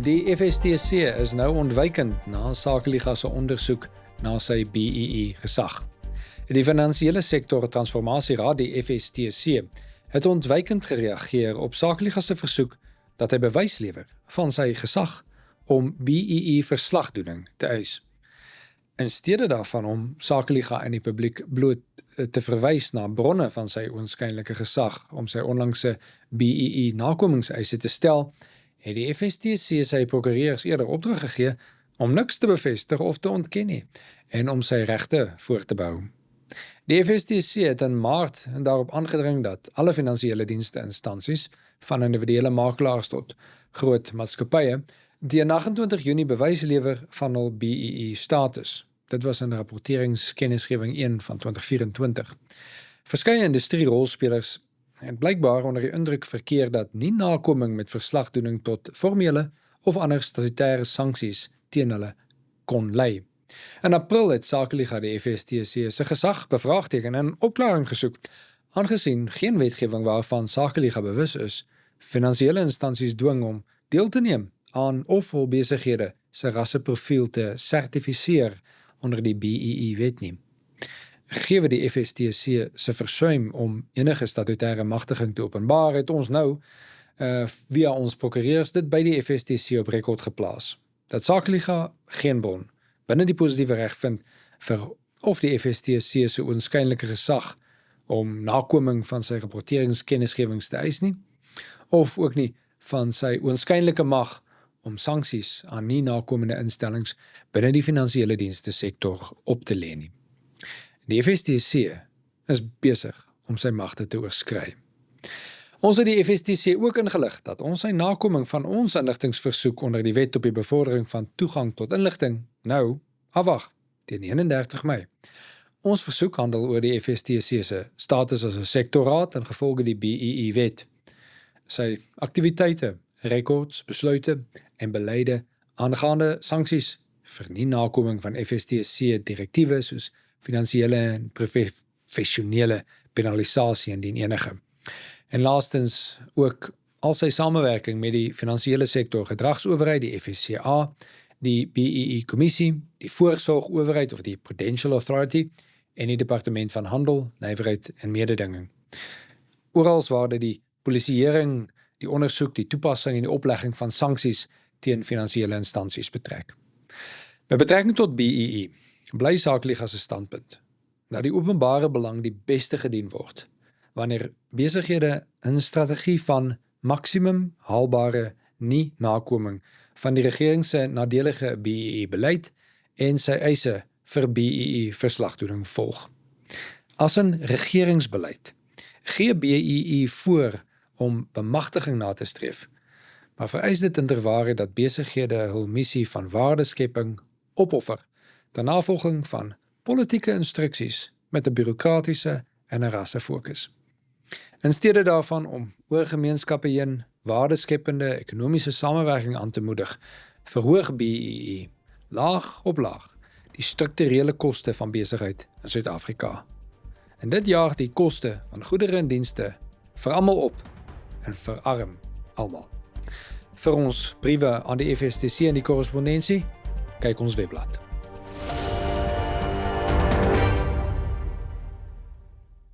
Die FSTC is nou ontwykend na Sakeliga se ondersoek na sy BEE gesag. Die Finansiële Sektor Transformasieraad, die FSTC, het ontwykend gereageer op Sakeliga se versoek dat hy bewys lewer van sy gesag om BEE verslagdoening te eis. In steede daarvan om Sakeliga in die publiek bloot te verwys na bronne van sy oënskynlike gesag om sy onlangse BEE nakomingseise te stel, het die FSTC sy prokureurs eerder opdrag gegee om niks te bevestig of te ontken nie en om sy regte voor te bou. Die FSTC het in Maart daarop aangedring dat alle finansiële dienste instansies, van individuele makelaars tot groot maatskappye, teen 28 Junie bewys lewer van hul BEE status. Dit was in rapporteringskennisgewing 1 van 2024. Verskeie industrierolspelers het blykbaar onder die indruk verkeer dat nie nakoming met verslagdoening tot formele of ander statutêre sanksies teen hulle kon lei. In April het Sakeliga die FSTC se gesag bevraagteken en opklaring gesoek, aangesien geen wetgewing waarvan Sakeliga bewus is, finansiële instansies dwing om deel te neem aan of hul besighede se rasseprofiel te sertifiseer onder die BEE-wet nie. Gegee die FSTC se versuim om enige statutêre magtiging te openbaar, het ons nou via ons prokureurs dit by die FSTC op rekord geplaas, dat Sakeliga geen bron binne die positiewe reg vind vir of die FSTC se oënskynlike gesag om nakoming van sy rapporteringskennisgewings te eis nie, of ook nie van sy oënskynlike mag om sanksies aan nie nakomende instellings binne die finansiële dienste sektor op te lê nie. Die FSTC is besig om sy magte te oorskry. Ons het die FSTC ook ingelig dat ons sy nakoming van ons inligtingsversoek onder die wet op die bevordering van toegang tot inligting nou afwag teen 31 Mei. Ons versoek handel oor die FSTC se status as 'n sektorraad in gevolge die BEE-wet, sy aktiwiteite, rekords, besluite en beleide aangaande sanksies vir nie nakoming van FSTC-direktiewe soos finansiële en professionele penalisasie indien enige. En laastens ook al sy samewerking met die finansiële sektor gedragsowerheid, die FSCA, die BEE-kommissie, die voorsorgowerheid of die Prudential Authority en die Departement van Handel, Nywerheid en Mededinging. Orals waar die polisieering, die ondersoek, die toepassing en die oplegging van sanksies teen finansiële instansies betrek. Met betrekking tot BEE, bly Sakeliga se standpunt dat die openbare belang die beste gedien word wanneer besighede 'n strategie van maksimum haalbare nie nakoming van die regering se nadelige BEE-beleid en sy eise vir BEE verslagdoening volg. As 'n regeringsbeleid gee BEE voor om bemagtiging na te streef, maar vereis dit inderware dat besighede hul missie van waardeskepping opoffer ter navolging van politieke instruksies met 'n bureaukratiese en 'n rassefokus. In steede daarvan om oor gemeenskappe heen waardeskepende ekonomiese samewerking aan te moedig, verhoog BEE laag op laag die strukturele koste van besigheid in Suid-Afrika. En dit jaag die koste van goedere en dienste vir almal op en verarm almal. Vir ons briewe aan die FSTC en die korrespondensie, kyk ons webblad.